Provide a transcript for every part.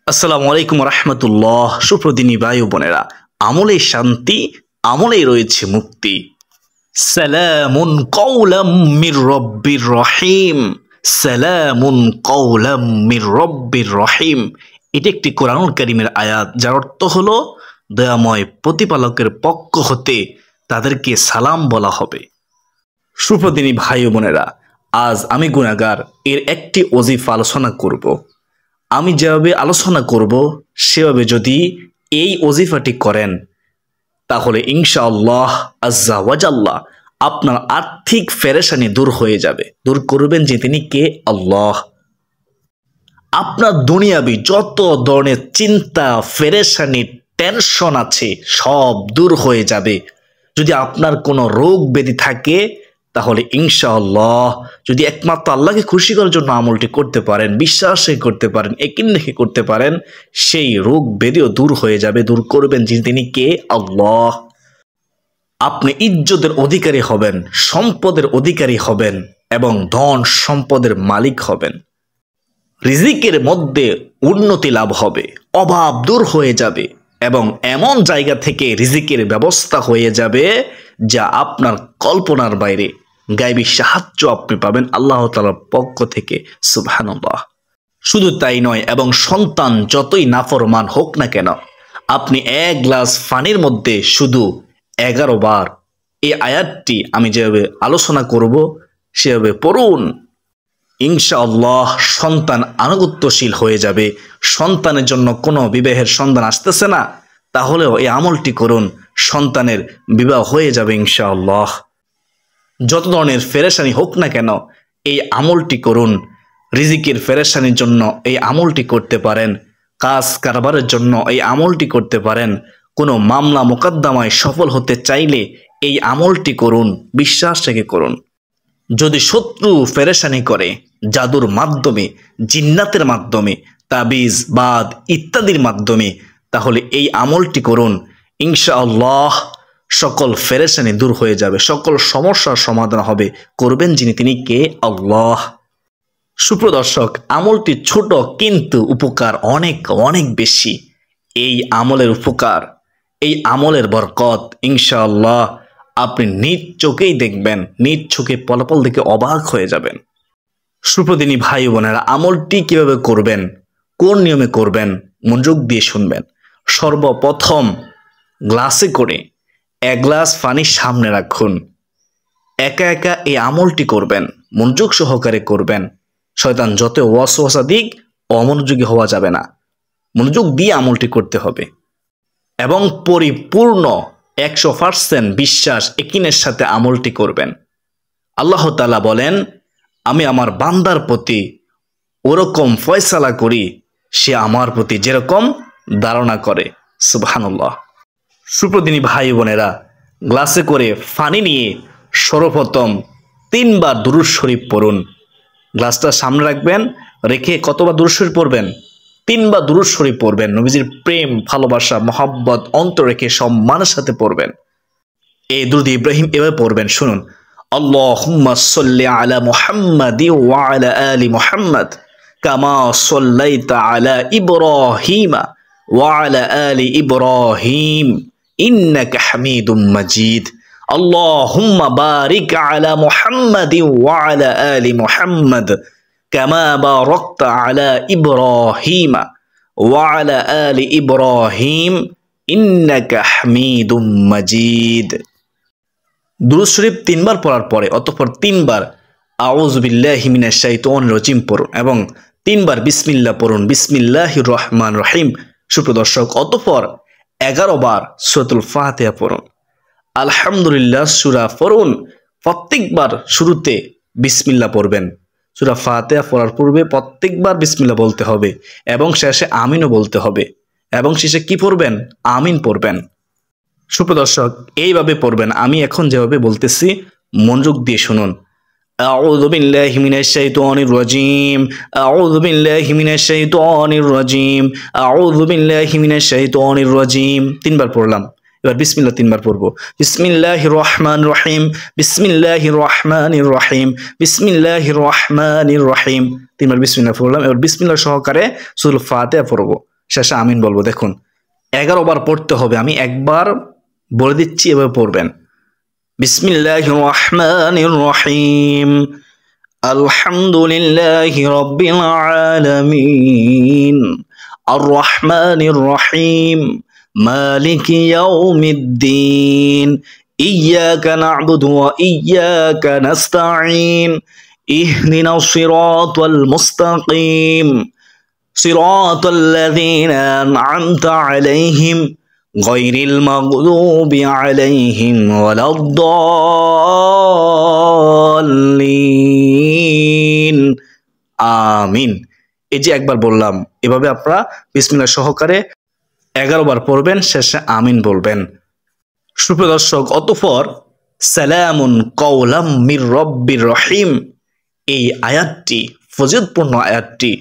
আসসালামু আলাইকুম রহমতুল্লাহ। সুপ্রদিনী ভাই ও বোনেরা, আমলে শান্তি, আমলেই রয়েছে মুক্তি। সালামুন কওলাম মির রব্বির রহিম, সালামুন কওলাম মির রব্বির রহিম। এটি একটি কোরআনুল কারীমের আয়াত, যার অর্থ হলো দয়াময় প্রতিপালকের পক্ষ হতে তাদেরকে সালাম বলা হবে। সুপ্রদিনী ভাই ও বোনেরা, আজ আমি গুনাহগার এর একটি ওজিফা আলোচনা করব। আমি যেভাবে আলোচনা করব সেভাবে যদি এই ওজিফাটি করেন তাহলে ইনশাআল্লাহ আজ্জা ওয়াজাল্লাহ আপনার আর্থিক পেরেশানি দূর হয়ে যাবে। দূর করবেন যে তিনি কে? আল্লাহ। আপনার দুনিয়াবি যত ধরনের চিন্তা, পেরেশানি, টেনশন আছে সব দূর হয়ে যাবে। যদি আপনার কোনো রোগ ব্যাধি থাকে তাহলে ইনশাআল্লাহ যদি একমাত্র আল্লাহকে খুশি করার জন্য আমলটি করতে পারেন, বিশ্বাসে করতে পারেন, একিন রেখে করতে পারেন, সেই রোগ ব্যাধিও দূর হয়ে যাবে। দূর করবেন যে তিনি কে? আল্লাহ। আপনি ইজ্জতের অধিকারী হবেন, সম্পদের অধিকারী হবেন এবং ধন সম্পদের মালিক হবেন। রিজিকের মধ্যে উন্নতি লাভ হবে, অভাব দূর হয়ে যাবে এবং এমন জায়গা থেকে রিজিকের ব্যবস্থা হয়ে যাবে যা আপনার কল্পনার বাইরে। গায়বী সাহায্য আপনি পাবেন আল্লাহ তাআলার পক্ষ থেকে। সুবহানাল্লাহ। শুধু তাই নয়, এবং সন্তান যতই নাফরমান হোক না কেন, আপনি এক গ্লাস পানির মধ্যে শুধু 11 বার এই আয়াতটি আমি যেভাবে আলোচনা করব সেভাবে পড়ুন। ইনশাআল্লাহ সন্তান আনুগত্যশীল হয়ে যাবে। সন্তানের জন্য কোনো বিবাহের সন্ধান আসতেছে না, তাহলেও এই আমলটি করুন, সন্তানের বিবাহ হয়ে যাবে ইনশাআল্লাহ। যত ধরনের পেরেশানি হোক না কেন এই আমলটি করুন। রিজিকের পেরেশানির জন্য এই আমলটি করতে পারেন, কাজ কারবারের জন্য এই আমলটি করতে পারেন, কোনো মামলা মোকদ্দমায় সফল হতে চাইলে এই আমলটি করুন, বিশ্বাস রেখে করুন। যদি শত্রু পেরেশানি করে জাদুর মাধ্যমে, জিন্নাতের মাধ্যমে, তাবিজ বাদ ইত্যাদির মাধ্যমে, তাহলে এই আমলটি করুন। ইনশাআল্লাহ সকল পেরেশানি দূর হয়ে যাবে, সকল সমস্যার সমাধান হবে। করবেন যিনি তিনি কে? আল্লাহ। সুপ্রদর্শক, আমলটি ছোট কিন্তু উপকার অনেক অনেক বেশি। এই আমলের উপকার, এই আমলের বরকত ইনশাআল্লাহ আপনি নিজ চোখেই দেখবেন, নিজ চোখে ফলাফল দেখে অবাক হয়ে যাবেন। সুপ্রদিনী ভাই বোনেরা, আমলটি কিভাবে করবেন, কোন নিয়মে করবেন মনোযোগ দিয়ে শুনবেন। সর্বপ্রথম গ্লাসে করে 1 গ্লাস পানি সামনে রাখুন। একা একা এই আমলটি করবেন, মনোযোগ সহকারে করবেন। শয়তান যত ওয়াসওয়াসা দিক, অমনোযোগী হওয়া যাবে না, মনোযোগ দিয়ে আমলটি করতে হবে এবং পরিপূর্ণ 100% বিশ্বাস একিনের সাথে আমলটি করবেন। আল্লাহ তাআলা বলেন, আমি আমার বান্দার প্রতি ওরকম ফয়সালা করি সে আমার প্রতি যেরকম ধারণা করে। সুবহানাল্লাহ। সুপ্রদিনী ভাই বোনেরা, গ্লাসে করে পানি নিয়ে সর্বপ্রথম 3 বার দুরূদ শরীফ পড়ুন। গ্লাসটা সামনে রাখবেন, রেখে কতবার দুরূদ শরীফ পড়বেন? 3 বার দুরূদ শরীফ পড়বেন। নবীজির প্রেম, ভালোবাসা, মহব্বত অন্তর রেখে সম্মানের সাথে পড়বেন। এই দুরূদ ইব্রাহিম এভাবে পড়বেন, শুনুন। আল্লাহুম্মা সাল্লি আলা মুহাম্মাদি ওয়া আলা আলি মুহাম্মাদ কামা সাল্লাইতা আলা ইব্রাহিমা ওয়া আলা আলি ইব্রাহিম ইন্নাকা হামিদুম মাজিদ। আল্লাহুম্মা বারিক আলা মুহাম্মাদি ওয়া আলা আলি মুহাম্মাদ কামা বারাকতা আলা ইব্রাহিমা ওয়া আলা আলি ইব্রাহিম ইন্নাকা হামিদুম মাজিদ। দুরূদ শরীফ 3 বার পড়ার পরে অতঃপর 3 বার আউযু বিল্লাহি মিনাশ শাইতানির রাজিম পড়ুন এবং 3 বার বিসমিল্লাহ পড়ুন। বিসমিল্লাহির রহমানির রহিম। সুপ্রদর্শক, অতঃপর 11 বার সূরাতুল ফাতিহা পড়ুন। আলহামদুলিল্লাহ সূরা পড়ুন। প্রত্যেকবার শুরুতে বিসমিল্লাহ পড়বেন। সূরা ফাতিহা পড়ার পূর্বে প্রত্যেকবার বিসমিল্লাহ বলতে হবে এবং শেষে আমিনও বলতে হবে এবং শেষে কি পড়বেন? আমিন পড়বেন। সুপ্রদর্শক, এইভাবে পড়বেন। আমি এখন যেভাবে বলতেছি মনোযোগ দিয়ে শুনুন। আউযু বিল্লাহি মিনাশ শাইতানির রাজিম, আউযু বিল্লাহি মিনাশ শাইতানির রাজিম, আউযু বিল্লাহি মিনাশ শাইতানির রাজিম। 3 বার পড়লাম। এবার বিসমিল্লাহ 3 বার পড়ব। বিসমিল্লাহির রহমানির রহিম, বিসমিল্লাহির রহমানির রহিম, বিসমিল্লাহির রহমানির রহিম। 3 বার বিসমিল্লাহ পড়লাম। এবার বিসমিল্লাহ সহকারে সূরা ফাতিহা পড়ব। শেষে আমিন বলবো। দেখুন 11 বার পড়তে হবে, আমি একবার বলে দিচ্ছি, এভাবে পড়বেন। বিসমিল্লাহির রহমানির রহিম, আলহামদুলিল্লাহি রাব্বিল আলামিন, আর রহমানির রহিম, মালিকি ইয়াউমিদ্দিন, ইয়াকা না'বুদু ওয়া ইয়াকা নাস্তাঈন, ইহদিনাস সিরাতাল মুস্তাকিম, সিরাতাল লাযীনা আন'আমতা আলাইহিম গায়রিল মাগদুবি আলাইহিম ওয়ালাদ-দাল্লিন। আমিন। এই যে একবার বললাম, এভাবে আপনারা বিসমিল্লাহ সহকারে 11 বার পড়বেন, শেষে আমিন বলবেন। সুপ্রিয় দর্শক, অতঃপর সালামুন কাওলাম মির রব্বির রহিম, এই আয়াতটি, ফজিলতপূর্ণ আয়াতটি,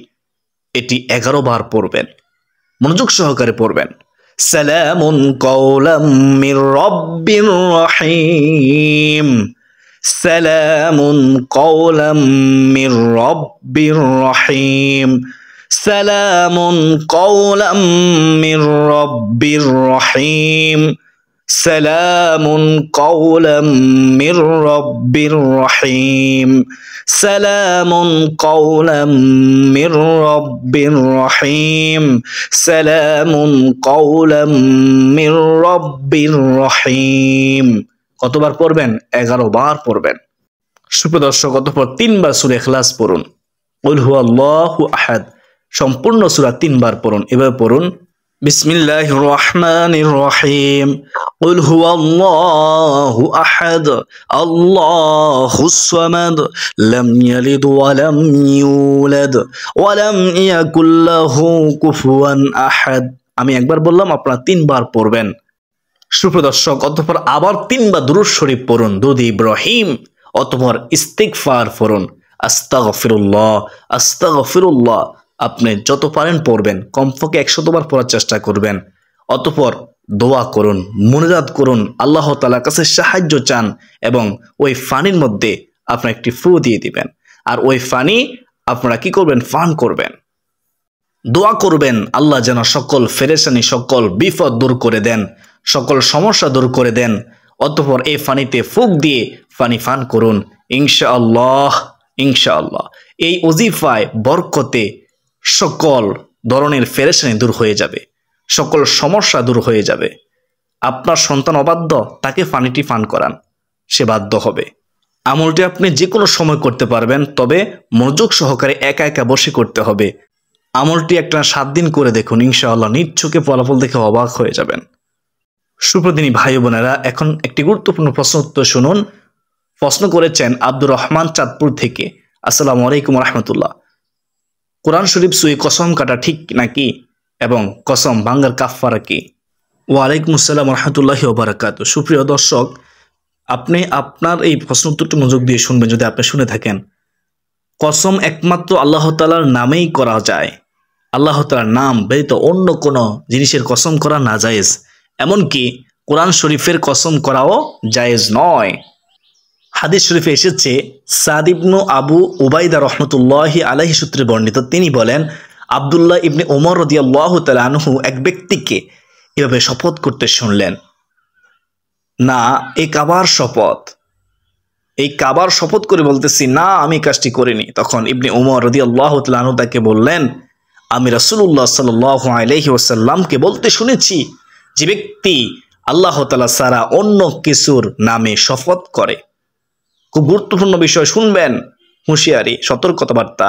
এটি 11 বার পড়বেন, মনোযোগ সহকারে পড়বেন। সালামুন কাওলাম মির রব্বির রহিম, সালামুন কাওলাম মির রব্বির রহিম, সালামুন কাওলাম মির রব্বির রহিম, সালামুন কাওলাম মির রব্বির রহিম, সালামুন কাওলাম মির রব্বির রহিম, সালামুন কাওলাম মির রব্বির রহিম। কতবার পড়বেন? 11 বার পড়বেন। সুপ্রিয় দর্শক, অতঃপর 3 বার সূরা ইখলাস পড়ুন। কুল হুয়াল্লাহু আহাদ, সম্পূর্ণ সূরা 3 বার পড়ুন। এভাবে পড়ুন, বিসমিল্লাহির রহমানির রহিম, কুল হুয়াল্লাহু আহাদ, আল্লাহুস সামাদ, লাম ইয়ালিদ ওয়া লাম ইউলাদ ওয়া লাম ইয়াকুল লাহু কুফুয়ান আহাদ। আমি একবার বললাম, আপনারা 3 বার পড়বেন। সুপ্রিয় দর্শক, অতঃপর আবার 3 বার দুরূদ শরীফ পড়ুন, দুরূদ ইব্রাহিম। অতঃপর ইস্তিগফার পড়ুন, আস্তাগফিরুল্লাহ, আস্তাগফিরুল্লাহ। আপনি যত পারেন পড়বেন, কমপক্ষে 100 বার পড়ার চেষ্টা করবেন। অতঃপর দোয়া করুন, মুনাজাত করুন, আল্লাহ তাআলার কাছে সাহায্য চান এবং ওই পানির মধ্যে আপনি একটি ফু দিয়ে দিবেন। আর ওই পানি আপনারা কি করবেন? পান করবেন। দোয়া করবেন আল্লাহ যেন সকল পেরেশানি, সকল বিপদ দূর করে দেন, সকল সমস্যা দূর করে দেন। অতঃপর এই পানিতে ফুক দিয়ে পানি পান করুন, ইনশাআল্লাহ, ইনশাআল্লাহ। এই ওজিফায় বরকতে সকল ধরনের পেরেশানি দূর হয়ে যাবে, সকল সমস্যা দূর হয়ে যাবে। আপনার সন্তান অবাধ্য, তাকে পানিটি পান করান, সে বাধ্য হবে। আমলটি আপনি যে কোনো সময় করতে পারবেন, তবে মনোযোগ সহকারে একা একা বসে করতে হবে। আমলটি একটা 7 দিন করে দেখুন, ইনশাআল্লাহ নিজ চোখে ফলাফল দেখে অবাক হয়ে যাবেন। সুপ্রদিনী ভাই বোনেরা, এখন একটি গুরুত্বপূর্ণ প্রশ্ন উত্তর শুনুন। প্রশ্ন করেছেন আব্দুর রহমান, চাঁদপুর থেকে। আসসালামু আলাইকুম রাহমাতুল্লাহ। কোরআন শরীফ ছুঁয়ে কসম কাটা ঠিক নাকি, এবং কসম ভাঙ্গার কাফফারা কি? ওয়ালাইকুম আসসালাম রাহমাতুল্লাহি ওয়া বারাকাতুহু। সুপ্রিয় দর্শক, আপনি আপনার এই প্রশ্ন উত্তরটি মনোযোগ দিয়ে শুনবেন, যদি আপনি শুনে থাকেন। কসম একমাত্র আল্লাহ তাআলার নামেই করা যায়। আল্লাহ তাআলার নাম ব্যতীত অন্য কোনো জিনিসের কসম করা নাজায়েজ। এমনকি কোরআন শরীফের কসম করাও জায়েজ নয়। হাদিস শরীফে এসেছে, সাদ ইবনু আবু উবাইদা রহমতুল্লাহি আলাইহি সূত্রে বর্ণিত, তিনি বলেন, আব্দুল্লাহ ইবনে ওমর রাদিয়াল্লাহু তাআলা আনহু এক ব্যক্তিকে এভাবে শপথ করতে শুনলেন, না এই কাবার শপথ, এই কাবার শপথ করে বলতেছি, না আমি কাজটি করিনি। তখন ইবনে ওমর রাদিয়াল্লাহু তাআলা আনহু তাকে বললেন, আমি রাসূলুল্লাহ সাল্লাল্লাহু আলাইহি ওয়াসাল্লামকে বলতে শুনেছি, যে ব্যক্তি আল্লাহ তাআলা ছাড়া অন্য কিছুর নামে শপথ করে, খুব গুরুত্বপূর্ণ বিষয় শুনবেন, হুঁশিয়ারি, সতর্কতাবার্তা,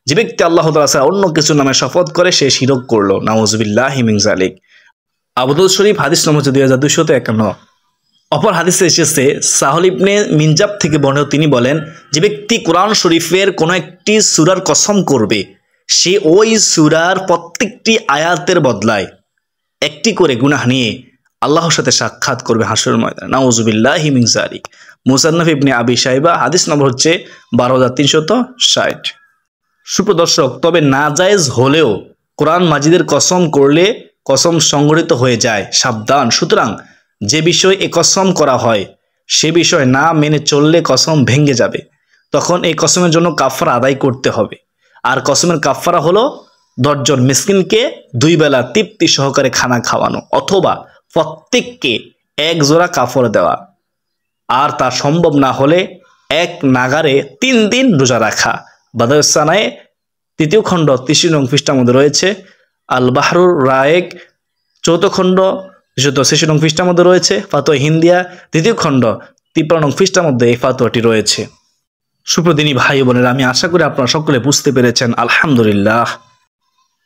যে ব্যক্তি আল্লাহ তাআলা ছাড়া অন্য কিছুর নামে শপথ করে সে শিরক করলো, নাউযুবিল্লাহি মিন যালিক। আবু দাউদ শরীফ হাদিস নম্বর 2251। অপর হাদিসে এসেছে, সাহল ইবনে মিনজাব থেকে বর্ণিত, তিনি বলেন, যে ব্যক্তি কোরআন শরীফের কোনো একটি সূরার কসম করবে, সে ওই সূরার প্রত্যেকটি আয়াতের বদলায় একটি করে গুনাহ নিয়ে আল্লাহর সাথে সাক্ষাৎ করবে হাশরের ময়দানে, নাউযুবিল্লাহি মিন যালিক। মুসান্নাফ ইবনে আবি শাইবা, হাদিস নম্বর হচ্ছে 12360। সুপ্রদর্শক, তবে নাজায়েজ হলেও কোরআন মাজিদের কসম করলে কসম সংগঠিত হয়ে যায়, সাবধান। সুতরাং যে বিষয় এ কসম করা হয় সে বিষয় না মেনে চললে কসম ভেঙে যাবে, তখন এই কসমের জন্য কাফারা আদায় করতে হবে। আর কসমের কাফারা হলো 10 জন মিসকিনকে 2 বেলা তৃপ্তি সহকারে খানা খাওয়ানো, অথবা প্রত্যেককে 1 জোড়া কাপড় দেওয়া, আর তা সম্ভব না হলে 1 নাগারে 3 দিন রোজা রাখা। বাদায়ুসানায়ে 3য় খণ্ড 33 নং পৃষ্ঠার মধ্যে রয়েছে। আল বাহরুর রায়েক 4th খণ্ড 286 নং পৃষ্ঠার মধ্যে রয়েছে। ফাতোয়া হিন্দিয়া 2য় খণ্ড 53 নং পৃষ্ঠার মধ্যে এই ফাতোয়াটি রয়েছে। সুপ্রদিনী ভাই বোনেরা, আমি আশা করি আপনারা সকলে বুঝতে পেরেছেন। আলহামদুলিল্লাহ।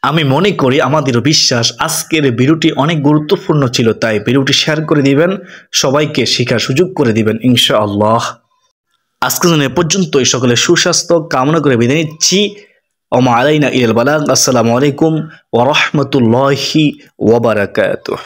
আমি মনে করি, আমাদেরও বিশ্বাস, আজকের ভিডিওটি অনেক গুরুত্বপূর্ণ ছিল, তাই ভিডিওটি শেয়ার করে দিবেন, সবাইকে শেখার সুযোগ করে দিবেন ইনশাআল্লাহ। আজকের জন্য এ পর্যন্তই। সকলে সুস্বাস্থ্য কামনা করে বিদায় নিচ্ছি। ওমা আলাইনা ইলাল বালাগ। আসসালামু আলাইকুম ওয়া রাহমাতুল্লাহি ওয়া বারাকাতুহু।